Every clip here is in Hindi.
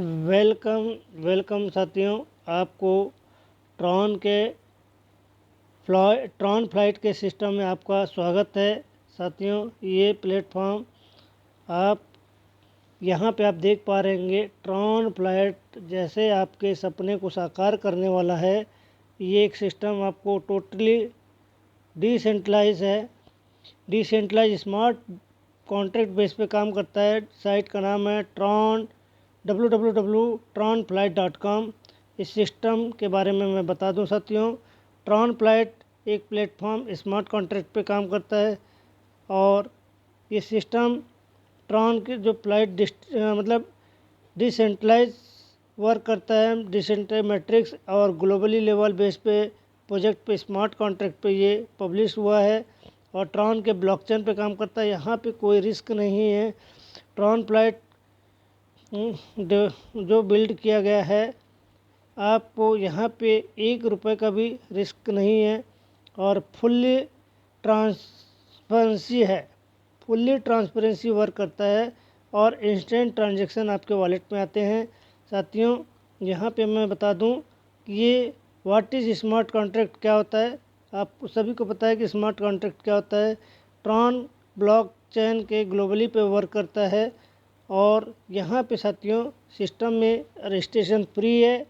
वेलकम वेलकम साथियों, आपको ट्रॉन फ्लाइट के सिस्टम में आपका स्वागत है। साथियों, ये प्लेटफॉर्म आप यहाँ पे आप देख पा रहे होंगे, ट्रॉन फ्लाइट जैसे आपके सपने को साकार करने वाला है। ये एक सिस्टम आपको टोटली डिसेंट्रलाइज है, डिसेंट्रलाइज स्मार्ट कॉन्ट्रैक्ट बेस पे काम करता है। साइट का नाम है www.tronflight.com। इस सिस्टम के बारे में मैं बता दूं साथियों, ट्रॉन फ्लाइट एक प्लेटफॉर्म स्मार्ट कॉन्ट्रैक्ट पे काम करता है और ये सिस्टम ट्रॉन के जो फ्लाइट मतलब डिसेंट्रलाइज वर्क करता है। डिसेंट्रलाइज मैट्रिक्स और ग्लोबली लेवल बेस पे प्रोजेक्ट पे स्मार्ट कॉन्ट्रैक्ट पे ये पब्लिश हुआ है और ट्रॉन के ब्लॉकचेन पे काम करता है। यहाँ पे कोई रिस्क नहीं है। ट्रॉन फ्लाइट जो बिल्ड किया गया है, आपको यहाँ पे 1 रुपये का भी रिस्क नहीं है और फुल्ली ट्रांसपेरेंसी है। फुल्ली ट्रांसपेरेंसी वर्क करता है और इंस्टेंट ट्रांजैक्शन आपके वॉलेट में आते हैं। साथियों, यहाँ पे मैं बता दूँ कि ये व्हाट इज़ स्मार्ट कॉन्ट्रैक्ट क्या होता है। आपको सभी को पता है कि स्मार्ट कॉन्ट्रैक्ट क्या होता है। ट्रॉन ब्लॉकचेन के ग्लोबली पे वर्क करता है और यहाँ पे साथियों सिस्टम में रजिस्ट्रेशन फ्री है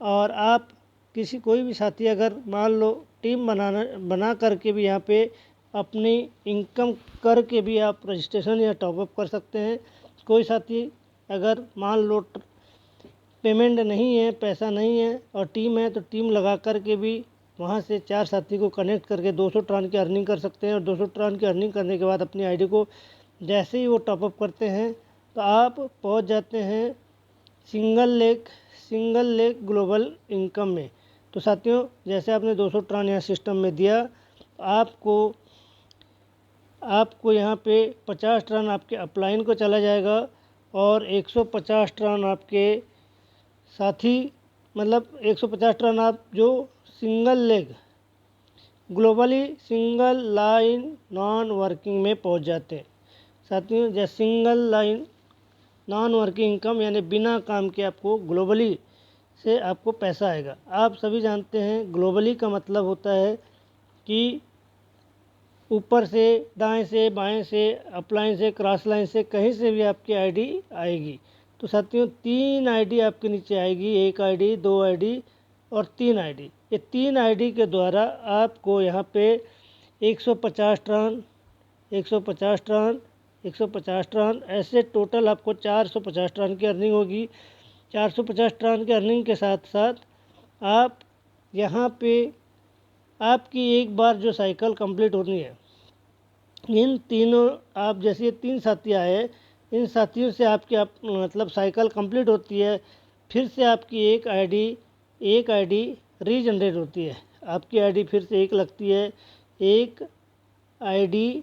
और आप कोई भी साथी अगर मान लो टीम बना करके भी यहाँ पे अपनी इनकम करके भी आप रजिस्ट्रेशन या टॉपअप कर सकते हैं। कोई साथी अगर मान लो पेमेंट नहीं है, पैसा नहीं है और टीम है, तो टीम लगा करके भी वहाँ से 4 साथी को कनेक्ट करके 200 ट्रान की अर्निंग कर सकते हैं और 200 ट्रान की अर्निंग करने के बाद अपनी आईडी को जैसे ही वो टॉपअप करते हैं तो आप पहुंच जाते हैं सिंगल लेग ग्लोबल इनकम में। तो साथियों, जैसे आपने 200 ट्रान यहाँ सिस्टम में दिया, आपको यहाँ पे 50 ट्रान आपके अपलाइन को चला जाएगा और 150 ट्रान आपके साथी, मतलब 150 ट्रान आप जो single leg globally single line non working में पहुँच जाते हैं। साथियों, जैसे single line non working income यानी बिना काम के आपको ग्लोबली से आपको पैसा आएगा। आप सभी जानते हैं ग्लोबली का मतलब होता है कि ऊपर से, दाएं से, बाएं से, अपलाइन से, क्रॉस लाइन से, कहीं से भी आपकी आईडी आएगी। तो साथियों 3 आईडी आपके नीचे आएगी, 1 आईडी, 2 आईडी और 3 आईडी। ये 3 आईडी के द्वारा आपको यहाँ पे 150 ट्रान, 150 ट्रान, 150 ट्रान, ऐसे टोटल आपको 450 ट्रान की अर्निंग होगी। 450 ट्रान की अर्निंग के साथ साथ आप यहाँ पे आपकी एक बार जो साइकिल कंप्लीट होनी है, इन तीनों आप जैसे ये 3 साथी आए, इन साथियों से आपकी मतलब साइकिल कंप्लीट होती है। फिर से आपकी एक आईडी रीजनरेट होती है। आपकी आईडी फिर से एक लगती है, एक आईडी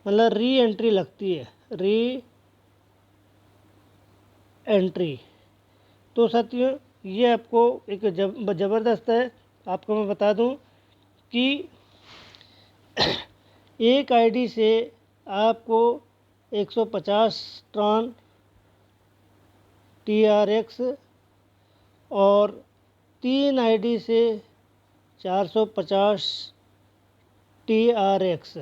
मतलब री एंट्री लगती है, री एंट्री। तो साथियों, ये आपको एक ज़बरदस्त है। आपको मैं बता दूं कि एक आईडी से आपको 150 ट्रान TRX और 3 आईडी से 450 TRX,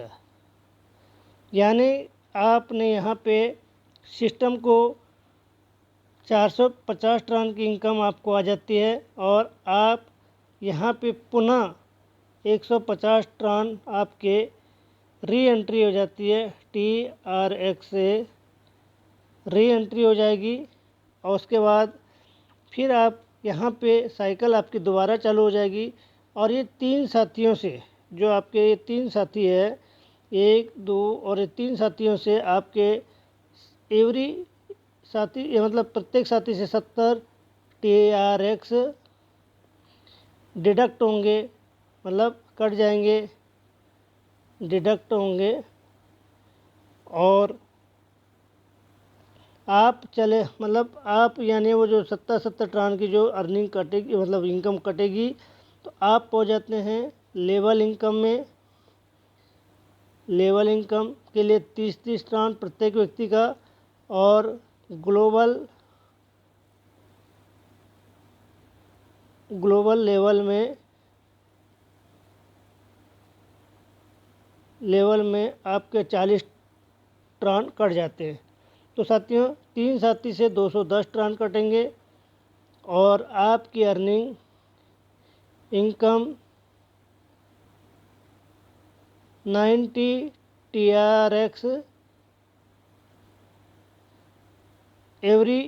यानी आपने यहाँ पे सिस्टम को 450 ट्रान की इनकम आपको आ जाती है और आप यहाँ पे पुनः 150 ट्रान आपके री एंट्री हो जाती है। TRX से री एंट्री हो जाएगी और उसके बाद फिर आप यहाँ पे साइकिल आपकी दोबारा चालू हो जाएगी। और ये 3 साथियों से, जो आपके ये 3 साथी है, 1, 2 और ये 3 साथियों से आपके एवरी साथी, ये मतलब प्रत्येक साथी से 70 TRX डिडक्ट होंगे, मतलब कट जाएंगे, डिडक्ट होंगे और आप चले, मतलब आप यानी वो जो 70 ट्रान की जो अर्निंग कटेगी, मतलब इनकम कटेगी, तो आप पहुंच जाते हैं लेवल इनकम में। लेवल इनकम के लिए 30 ट्रान प्रत्येक व्यक्ति का और ग्लोबल लेवल में आपके 40 ट्रान कट जाते हैं। तो साथियों 3 साथी से 210 ट्रान कटेंगे और आपकी earning income 90 TRX every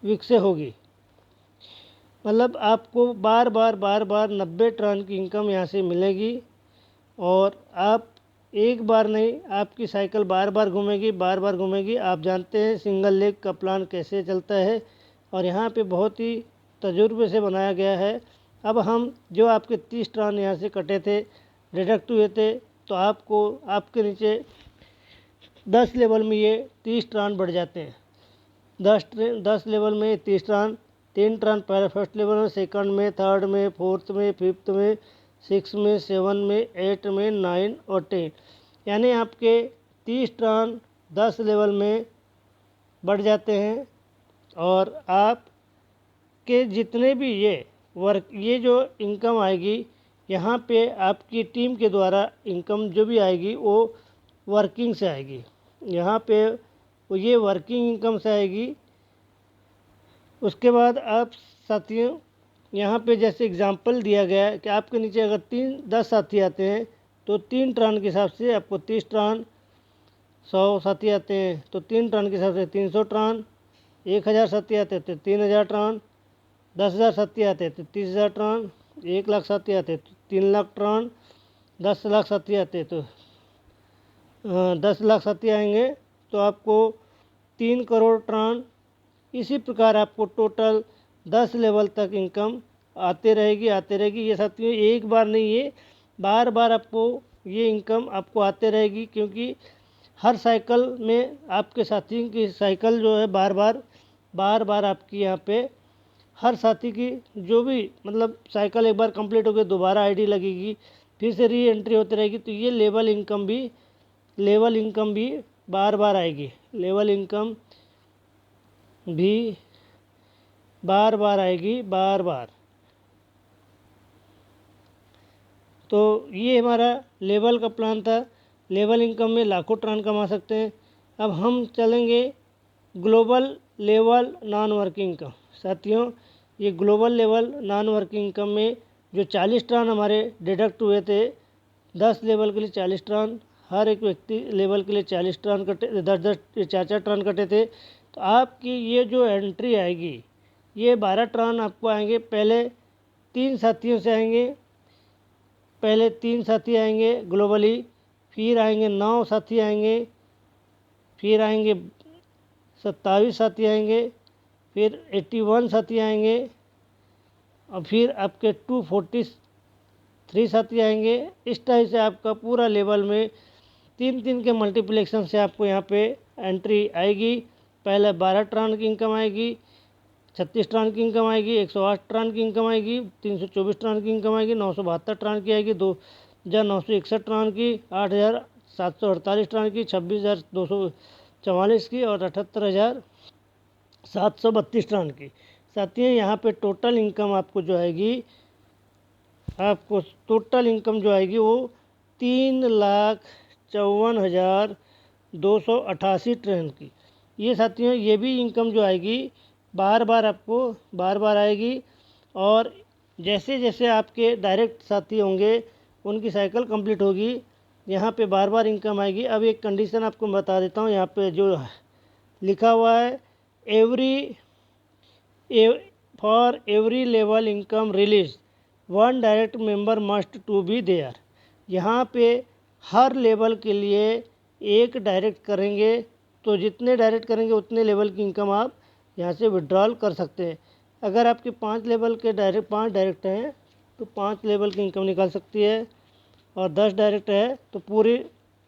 week से होगी। मतलब आपको बार बार 90 ट्रान की इनकम यहाँ से मिलेगी और आप एक बार नहीं, आपकी साइकिल बार बार घूमेगी। आप जानते हैं सिंगल लेग का प्लान कैसे चलता है और यहाँ पे बहुत ही तजुर्बे से बनाया गया है। अब हम जो आपके 30 ट्रान यहाँ से कटे थे, डिडक्ट हुए थे, तो आपको आपके नीचे 10 लेवल में ये 30 ट्रान बढ़ जाते हैं। 10 लेवल में 30 ट्रान, 3 ट्रान पहले फर्स्ट लेवल में, सेकंड में, थर्ड में, फोर्थ में, फिफ्थ में, 6 में, 7 में, 8 में, 9 और 10, यानी आपके 30 ट्रान 10 लेवल में बढ़ जाते हैं। और आप के जितने भी ये जो इनकम आएगी, यहाँ पे आपकी टीम के द्वारा इनकम जो भी आएगी वो वर्किंग से आएगी। यहाँ पे ये वर्किंग इनकम से आएगी। उसके बाद आप साथियों यहाँ पे जैसे एग्जांपल दिया गया है कि आपके नीचे अगर 10 साथी आते हैं तो 3 ट्रान के हिसाब से आपको 30 ट्रान, 100 साथी आते हैं तो 3 ट्रान के हिसाब से 300 ट्रान, 1000 साथी आते हैं तो 3000 ट्रान, 10,000 साथी आते हैं तो 30,000 ट्रान, 1 लाख साथी आते हैं तो 3 लाख ट्रान, 10 लाख साथी आते हैं तो 10 लाख साथी आएंगे तो आपको 3 करोड़ ट्रान। इसी प्रकार आपको टोटल 10 लेवल तक इनकम आते रहेगी। ये साथियों एक बार नहीं, ये बार बार आपको ये इनकम आपको आते रहेगी, क्योंकि हर साइकिल में आपके साथी की साइकिल जो है बार बार आपकी यहाँ पे हर साथी की जो भी मतलब साइकिल एक बार कंप्लीट हो गई दोबारा आईडी लगेगी, फिर से री एंट्री होती रहेगी। तो ये लेवल इनकम भी बार बार आएगी। लेवल इनकम भी बार बार आएगी। तो ये हमारा लेवल का प्लान था। लेवल इनकम में लाखों ट्रान कमा सकते हैं। अब हम चलेंगे global level non working income. साथियों ये global level non working income में जो 40 ट्रान हमारे डिडक्ट हुए थे, 10 लेवल के लिए 40 ट्रान, हर एक व्यक्ति लेवल के लिए 40 ट्रान कटे, 10 4 ट्रान कटे थे। तो आपकी ये जो एंट्री आएगी ये 12 ट्रान आपको आएंगे। पहले 3 साथियों से आएंगे, पहले 3 साथी आएंगे ग्लोबली, फिर आएंगे 9 साथी आएंगे, फिर आएंगे 27 साथी आएंगे, फिर 81 साथी आएंगे और फिर आपके 243 साथी आएंगे। इस टाइप से आपका पूरा लेवल में 3 के मल्टीप्लिकेशन से आपको यहाँ पे एंट्री आएगी। पहले 12 ट्रान की इनकम आएगी, 36 ट्रान की इनकम आएगी, 108 ट्रान की इनकम आएगी, 324 ट्रान की इनकम आएगी, 972 ट्रान की आएगी, 2,961 ट्रान की, 8,748 ट्रान की, 26,244 की और 78,732 ट्रान की। साथियों यहाँ पे टोटल इनकम आपको जो आएगी, आपको टोटल इनकम जो आएगी वो 3,54,288 ट्रान की। ये साथियों ये भी इनकम जो आएगी बार बार आएगी। और जैसे जैसे आपके डायरेक्ट साथी होंगे उनकी साइकिल कंप्लीट होगी, यहाँ पे बार बार इनकम आएगी। अब एक कंडीशन आपको बता देता हूँ, यहाँ पे जो लिखा हुआ है for every level income release 1 direct member must to be there. यहाँ पे हर लेवल के लिए एक डायरेक्ट करेंगे, तो जितने डायरेक्ट करेंगे उतने लेवल की इनकम आप यहाँ से विड्रॉल कर सकते हैं। अगर आपके 5 लेवल के पाँच डायरेक्ट हैं तो 5 लेवल की इनकम निकाल सकती है, और 10 डायरेक्ट है तो पूरी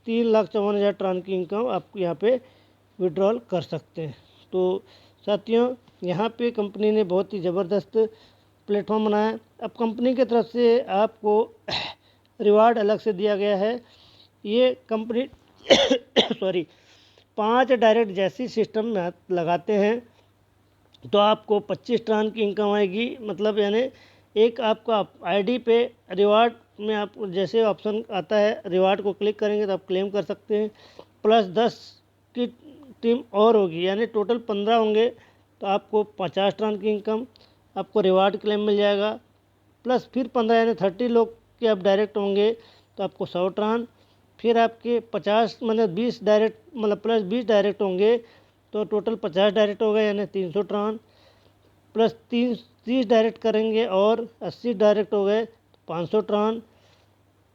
3,54,000 ट्रान की इनकम आप यहाँ पे विड्रॉल कर सकते हैं। तो साथियों यहाँ पे कंपनी ने बहुत ही ज़बरदस्त प्लेटफॉर्म बनाया। अब कंपनी की तरफ से आपको रिवार्ड अलग से दिया गया है। ये कंपनी 5 डायरेक्ट जैसी सिस्टम में लगाते हैं तो आपको 25 ट्रान की इनकम आएगी। मतलब यानी एक आपका आईडी पे रिवार्ड में आप जैसे ऑप्शन आता है रिवार्ड को क्लिक करेंगे तो आप क्लेम कर सकते हैं। प्लस 10 की टीम और होगी यानी टोटल 15 होंगे तो आपको 50 ट्रान की इनकम, आपको रिवार्ड क्लेम मिल जाएगा। प्लस फिर 15 यानी 30 लोग के आप डायरेक्ट होंगे तो आपको 100 ट्रान, फिर आपके 50 मतलब 20 डायरेक्ट मतलब प्लस 20 डायरेक्ट होंगे तो टोटल 50 डायरेक्ट हो गए यानी 300 ट्रान। प्लस 30 डायरेक्ट करेंगे और 80 डायरेक्ट हो गए तो 500 ट्रान,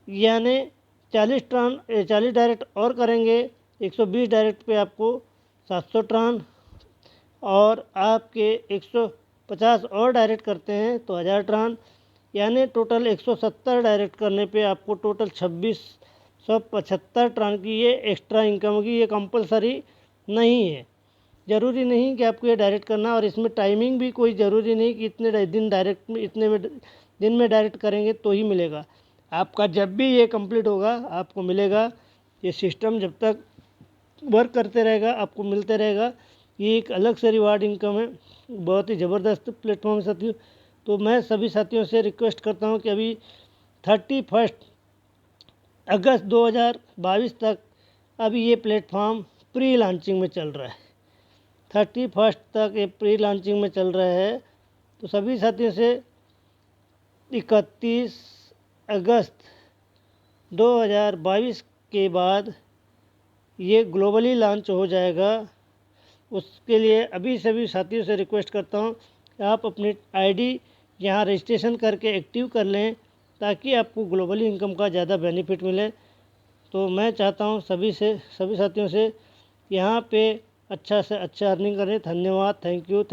यानी 40 डायरेक्ट और करेंगे 120 डायरेक्ट पे आपको 700 ट्रान, और आपके 150 और डायरेक्ट करते हैं तो 1000 ट्रान, यानी टोटल 170 डायरेक्ट करने पे आपको टोटल 2675 ट्रान की ये एक्स्ट्रा इनकम होगी। ये कंपलसरी नहीं है, ज़रूरी नहीं कि आपको ये डायरेक्ट करना, और इसमें टाइमिंग भी कोई ज़रूरी नहीं कि इतने दिन डायरेक्ट में इतने में दिन में डायरेक्ट करेंगे तो ही मिलेगा। आपका जब भी ये कंप्लीट होगा आपको मिलेगा। ये सिस्टम जब तक वर्क करते रहेगा आपको मिलते रहेगा। ये एक अलग से रिवार्ड इनकम है, बहुत ही ज़बरदस्त प्लेटफॉर्म है साथियों। तो मैं सभी साथियों से रिक्वेस्ट करता हूँ कि अभी 31 अगस्त 2022 तक अभी ये प्लेटफॉर्म प्री लॉन्चिंग में चल रहा है। 31 तक ये प्री लॉन्चिंग में चल रहा है। तो सभी साथियों से 31 अगस्त 2022 के बाद ये ग्लोबली लॉन्च हो जाएगा। उसके लिए अभी सभी साथियों से रिक्वेस्ट करता हूँ कि आप अपनी आईडी यहाँ रजिस्ट्रेशन करके एक्टिव कर लें ताकि आपको ग्लोबली इनकम का ज़्यादा बेनिफिट मिले। तो मैं चाहता हूँ सभी साथियों से यहाँ पे अच्छा से अच्छा अर्निंग करें। धन्यवाद, थैंक यू।